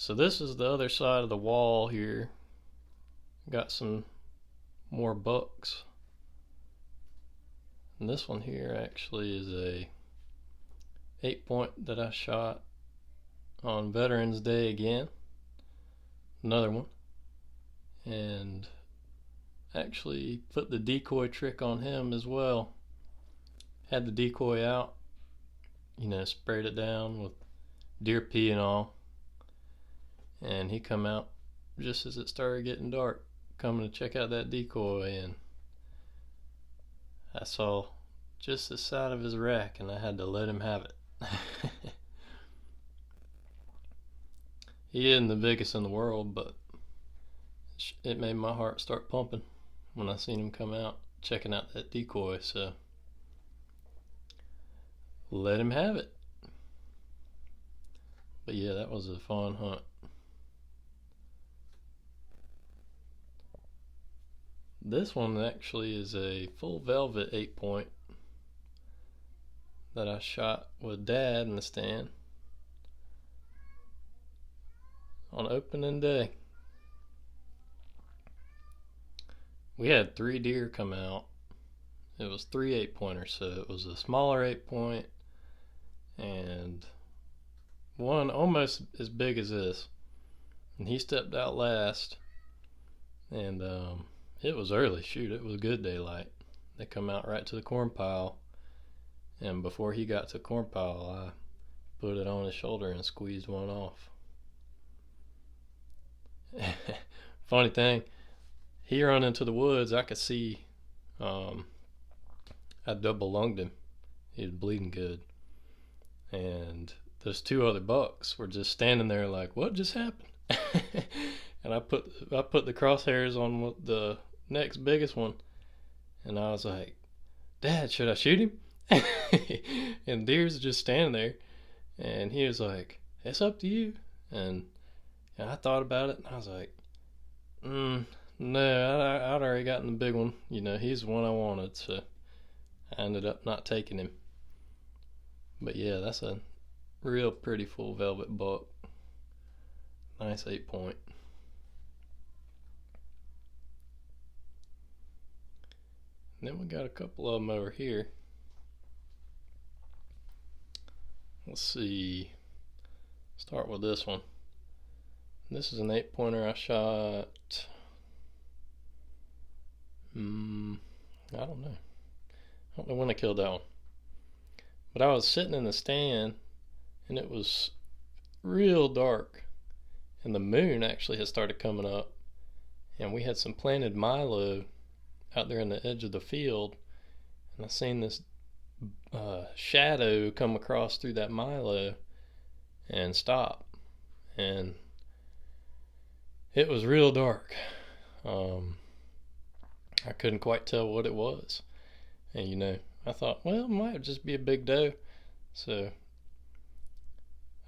So this is the other side of the wall here. Got some more bucks. And this one here actually is a 8-point that I shot on Veterans Day again. Another one. And actually put the decoy trick on him as well. Had the decoy out, sprayed it down with deer pee and all. And he come out just as it started getting dark, coming to check out that decoy, and I saw just the side of his rack and I had to let him have it. He isn't the biggest in the world, but it made my heart start pumping when I seen him come out checking out that decoy, so let him have it. But yeah, that was a fun hunt. This one actually is a full velvet 8-point that I shot with Dad in the stand on opening day. We had 3 deer come out. It was 3 8-pointers, so it was a smaller 8-point and one almost as big as this. And he stepped out last, and it was early. Shoot, it was good daylight. They come out right to the corn pile, and before he got to the corn pile, I put it on his shoulder and squeezed one off. Funny thing, he run into the woods. I could see I double lunged him. He was bleeding good, and those 2 other bucks were just standing there like, what just happened? And I put the crosshairs on the next biggest one, and I was like, Dad, should I shoot him? And deer's just standing there, and he was like, it's up to you. And I thought about it, and I was like, no, I'd already gotten the big one. He's the one I wanted, so I ended up not taking him. But yeah, that's a real pretty full velvet buck. Nice 8-point. And then we got a couple of them over here. Let's see. Start with this one. This is an 8-pointer I shot. I don't know when I killed that one. But I was sitting in the stand, and it was real dark, and the moon actually had started coming up, and we had some planted milo out there in the edge of the field, and I seen this shadow come across through that milo and stop, and it was real dark. I couldn't quite tell what it was, and I thought, well, it might just be a big doe. So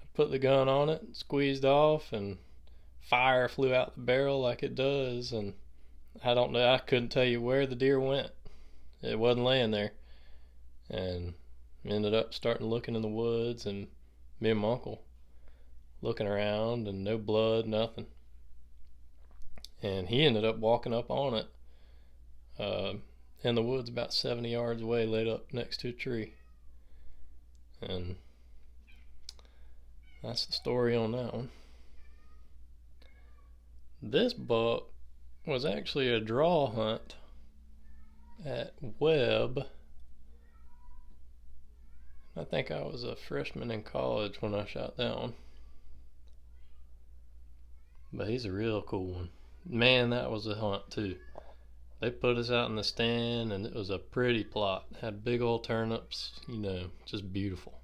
I put the gun on it, squeezed off, and fire flew out the barrel like it does, and I don't know, I couldn't tell you where the deer went. It wasn't laying there. And ended up starting looking in the woods, and me and my uncle looking around, and no blood, nothing. And he ended up walking up on it in the woods about 70 yards away, laid up next to a tree. And that's the story on that one. This buck was actually a draw hunt at Webb. I think I was a freshman in college when I shot that one. But he's a real cool one. Man, that was a hunt too. They put us out in the stand, and it was a pretty plot. Had big old turnips, just beautiful.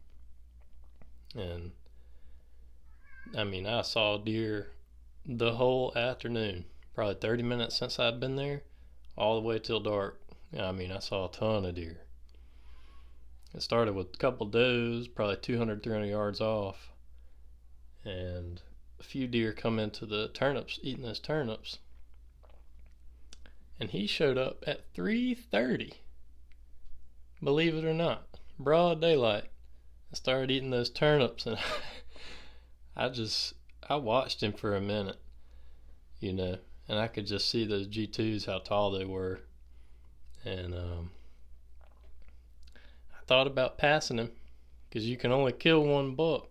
And I saw deer the whole afternoon. Probably 30 minutes since I'd been there, all the way till dark. I saw a ton of deer. It started with a couple does, probably 200, 300 yards off, and a few deer come into the turnips, eating those turnips. And he showed up at 3:30. Believe it or not, broad daylight. I started eating those turnips, and I I watched him for a minute, you know, and I could just see those G2s, how tall they were. And I thought about passing him because you can only kill one buck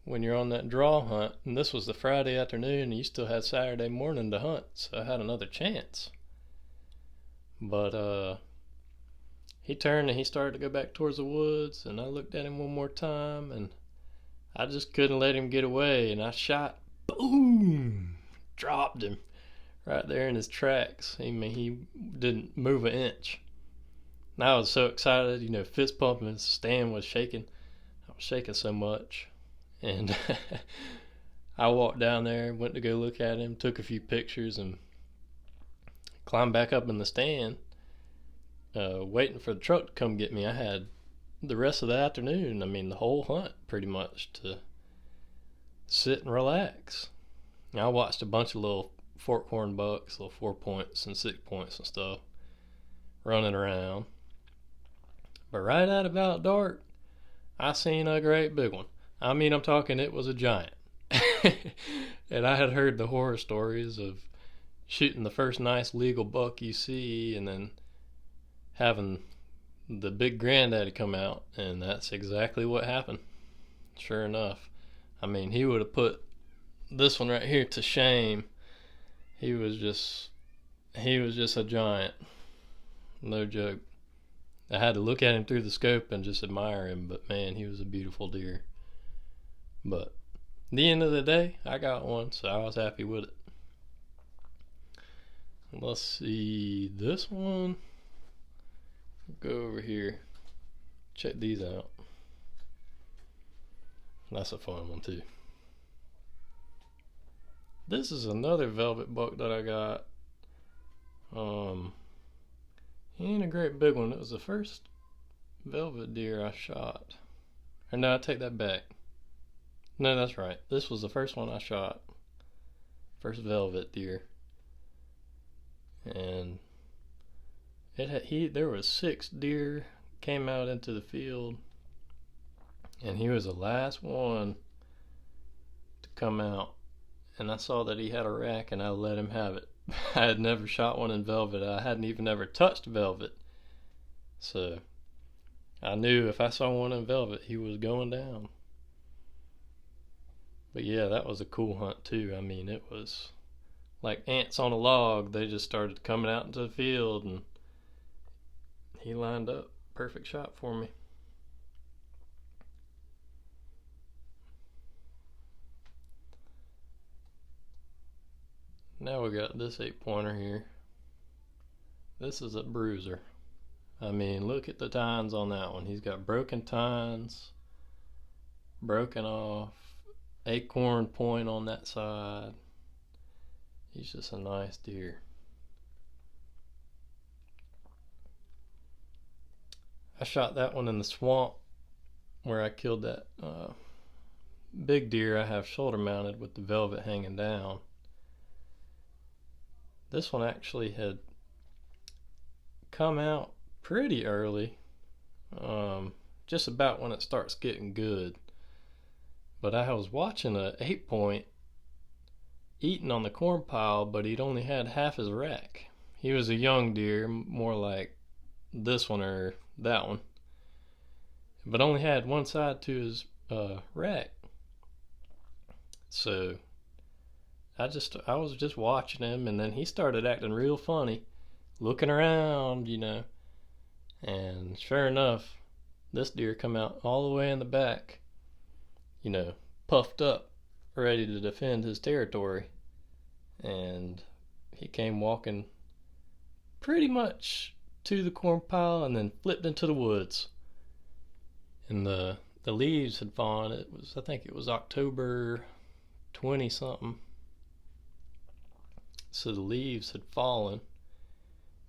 when you're on that draw hunt. And this was the Friday afternoon, and you still had Saturday morning to hunt, so I had another chance. But he turned and he started to go back towards the woods, and I looked at him one more time, and I just couldn't let him get away, and I shot, boom, dropped him right there in his tracks. I mean, he didn't move an inch. And I was so excited, you know, fist pumping, his stand was shaking. I was shaking so much. And I walked down there, went to go look at him, took a few pictures, and climbed back up in the stand, waiting for the truck to come get me. I had the rest of the afternoon, I mean the whole hunt pretty much, to sit and relax. And I watched a bunch of little forkhorn bucks, little 4 points and 6 points and stuff, running around. But right at about dark, I seen a great big one. I mean, I'm talking, it was a giant. And I had heard the horror stories of shooting the first nice legal buck you see and then having the big granddaddy come out, and that's exactly what happened. Sure enough. I mean, he would have put this one right here to shame. He was just a giant. No joke. I had to look at him through the scope and just admire him, but man, he was a beautiful deer. But at the end of the day, I got one, so I was happy with it. Let's see, this one. Go over here. Check these out. That's a fun one too. This is another velvet buck that I got. He ain't a great big one. It was the first velvet deer I shot. Or no, I take that back. No, that's right. This was the first one I shot. First velvet deer. And there was 6 deer came out into the field, and he was the last one to come out. And I saw that he had a rack, and I let him have it. I had never shot one in velvet. I hadn't even ever touched velvet. So I knew if I saw one in velvet, he was going down. But yeah, that was a cool hunt too. I mean, it was like ants on a log. They just started coming out into the field, and he lined up. Perfect shot for me. Now we got this 8-pointer here. This is a bruiser. I mean, look at the tines on that one. He's got broken tines, broken off, acorn point on that side. He's just a nice deer. I shot that one in the swamp where I killed that big deer I have shoulder mounted with the velvet hanging down. This one actually had come out pretty early, just about when it starts getting good. But I was watching a 8-point eating on the corn pile, but he'd only had half his rack. He was a young deer, more like this one or that one, but only had one side to his rack. So I was just watching him, and then he started acting real funny, looking around, you know. And sure enough, this deer come out all the way in the back, you know, puffed up, ready to defend his territory. And he came walking pretty much to the corn pile and then flipped into the woods. And the leaves had fallen. I think it was October 20 something. So the leaves had fallen,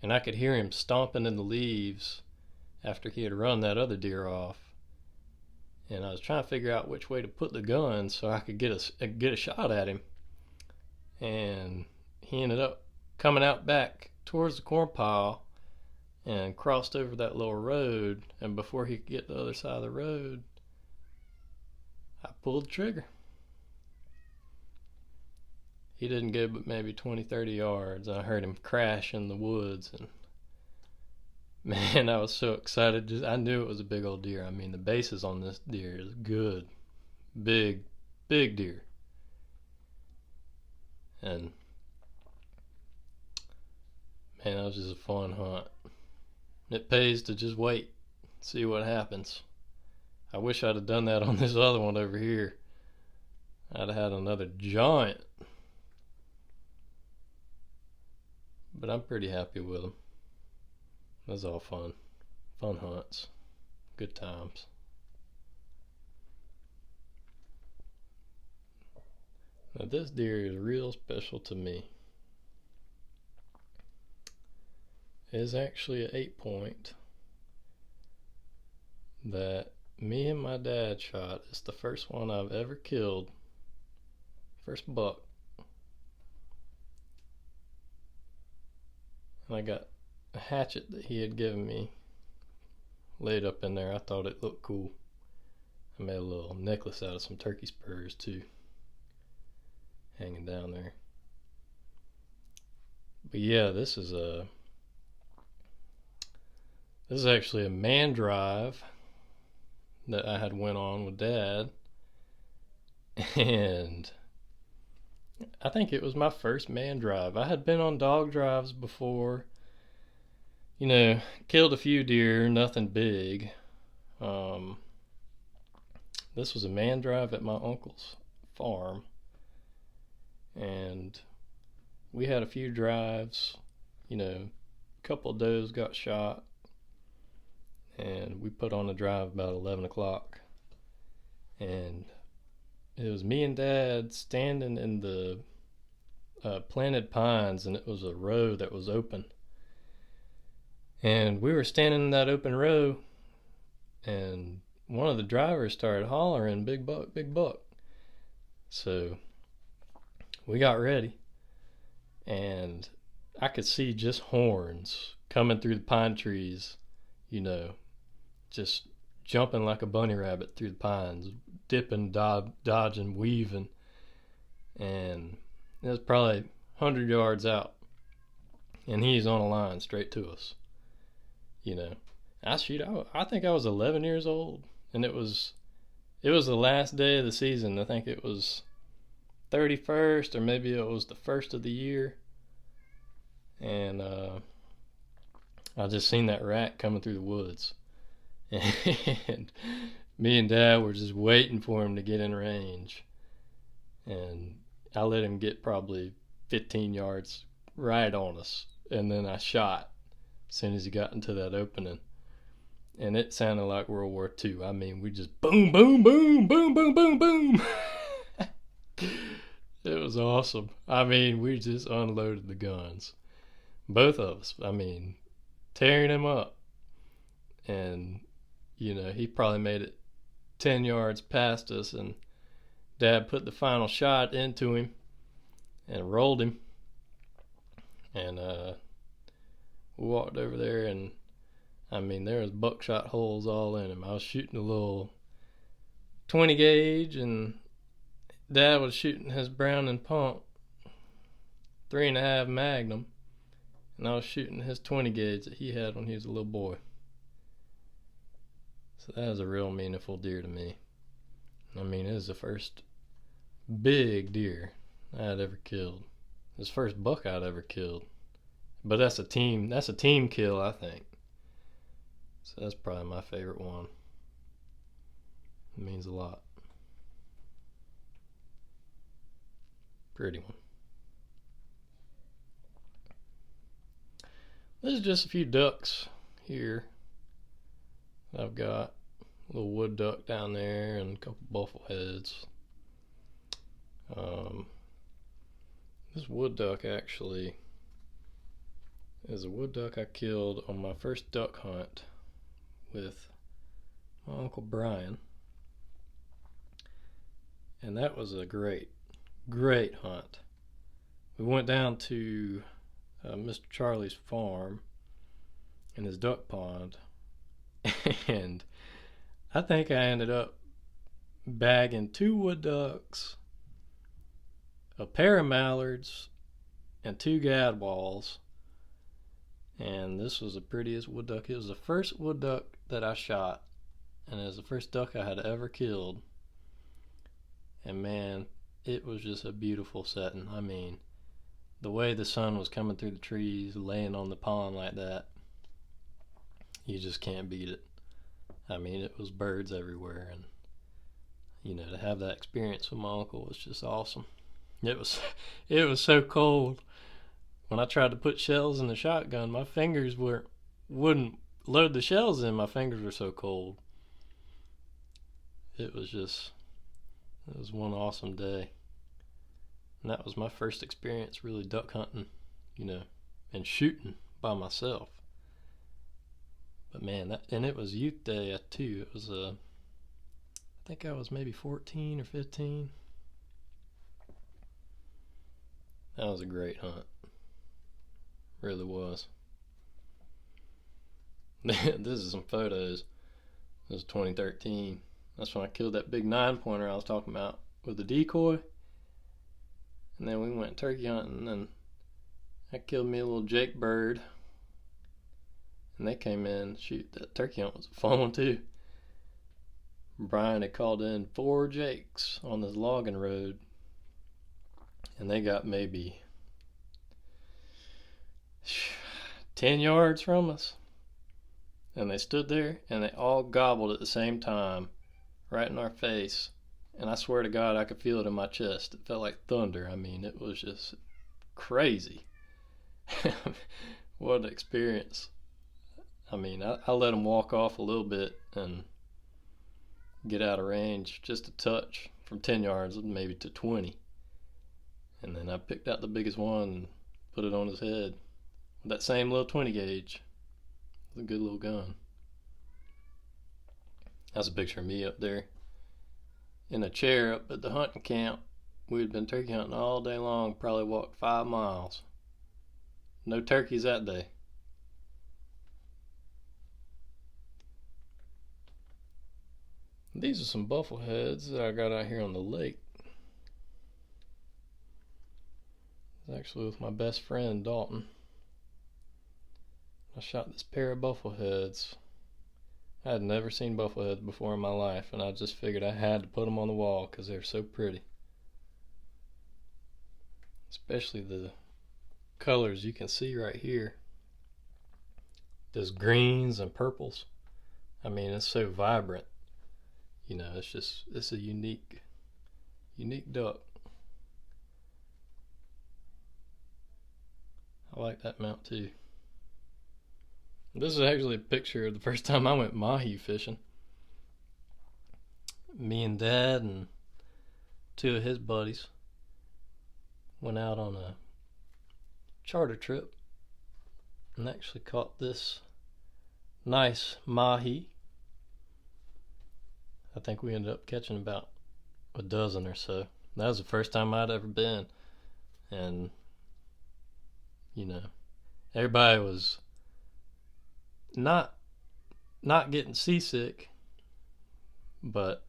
and I could hear him stomping in the leaves after he had run that other deer off. And I was trying to figure out which way to put the gun so I could get a shot at him. And he ended up coming out back towards the corn pile and crossed over that little road. And before he could get to the other side of the road, I pulled the trigger. He didn't go but maybe 20, 30 yards. I heard him crash in the woods, and man, I was so excited. I knew it was a big old deer. I mean, the basis on this deer is good. Big, big deer. And man, that was just a fun hunt. It pays to just wait, see what happens. I wish I'd have done that on this other one over here. I'd have had another giant. But I'm pretty happy with them. It was all fun. Fun hunts. Good times. Now this deer is real special to me. It is actually an 8-point that me and my dad shot. It's the first one I've ever killed. First buck. And I got a hatchet that he had given me laid up in there. I thought it looked cool. I made a little necklace out of some turkey spurs too, hanging down there. But yeah, this is actually a man drive that I had went on with Dad, and I think it was my first man drive. I had been on dog drives before, killed a few deer, nothing big. This was a man drive at my uncle's farm, and we had a few drives. A couple of does got shot, and we put on a drive about 11 o'clock, and it was me and Dad standing in the planted pines, and it was a row that was open, and we were standing in that open row, and one of the drivers started hollering, "Big buck, big buck." So we got ready, and I could see just horns coming through the pine trees, just jumping like a bunny rabbit through the pines, dipping, dodging, weaving. And it was probably 100 yards out, and he's on a line straight to us. I think I was 11 years old, and it was the last day of the season. I think it was 31st, or maybe it was the first of the year. And I just seen that rat coming through the woods, and me and Dad were just waiting for him to get in range, and I let him get probably 15 yards right on us, and then I shot as soon as he got into that opening, and it sounded like World War II. I mean, we just boom, boom, boom, boom, boom, boom, boom. It was awesome. I mean, we just unloaded the guns, both of us. I mean, tearing him up, and he probably made it 10 yards past us, and Dad put the final shot into him and rolled him, and we walked over there, and I mean, there was buckshot holes all in him. I was shooting a little 20 gauge, and Dad was shooting his Brown and Pump 3.5 Magnum, and I was shooting his 20 gauge that he had when he was a little boy. So that was a real meaningful deer to me. I mean, it was the first big deer I had ever killed. It was the first buck I'd ever killed. But that's a team kill, I think. So that's probably my favorite one. It means a lot. Pretty one. There's just a few ducks here. I've got a little wood duck down there and a couple buffleheads. This wood duck actually is a wood duck I killed on my first duck hunt with my Uncle Brian. And that was a great hunt. We went down to Mr. Charlie's farm in his duck pond, and I think I ended up bagging 2 wood ducks, a pair of mallards, and 2 gadwalls. And this was the prettiest wood duck. It was the first wood duck that I shot, and it was the first duck I had ever killed. And man, it was just a beautiful setting. I mean, the way the sun was coming through the trees, laying on the pond like that, you just can't beat it. I mean, it was birds everywhere, and to have that experience with my uncle was just awesome. It was it was so cold. When I tried to put shells in the shotgun, my fingers wouldn't load the shells in. My fingers were so cold. It was one awesome day. And that was my first experience really duck hunting, and shooting by myself. But man, and it was youth day too. It was I think I was maybe 14 or 15. That was a great hunt. Really was. This is some photos. This was 2013. That's when I killed that big 9-pointer I was talking about with the decoy. And then we went turkey hunting, and I killed me a little Jake bird. And they came in. Shoot, that turkey hunt was a fun one too. Brian had called in 4 jakes on this logging road, and they got maybe 10 yards from us. And they stood there, and they all gobbled at the same time, right in our face. And I swear to God, I could feel it in my chest. It felt like thunder. I mean, it was just crazy. What an experience. I mean, I let them walk off a little bit and get out of range just a touch, from 10 yards maybe to 20. And then I picked out the biggest one and put it on his head with that same little 20 gauge. It's a good little gun. That's a picture of me up there in a chair up at the hunting camp. We had been turkey hunting all day long, probably walked 5 miles. No turkeys that day. These are some buffalo heads that I got out here on the lake. It's actually with my best friend Dalton. I shot this pair of buffalo heads. I had never seen buffalo heads before in my life, and I just figured I had to put them on the wall because they're so pretty. Especially the colors you can see right here. Those greens and purples. I mean, it's so vibrant. It's a unique duck. I like that mount too. This is actually a picture of the first time I went mahi fishing. Me and Dad and 2 of his buddies went out on a charter trip and actually caught this nice mahi. I think we ended up catching about a dozen or so. That was the first time I'd ever been. And, everybody was not getting seasick, but,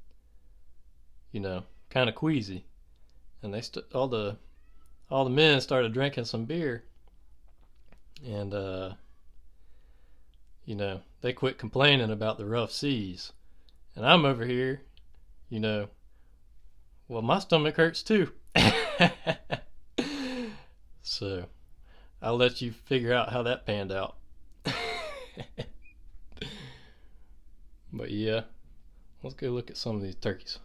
kind of queasy. And all the men started drinking some beer. And, they quit complaining about the rough seas. And I'm over here, well, my stomach hurts too. So, I'll let you figure out how that panned out. But yeah, let's go look at some of these turkeys.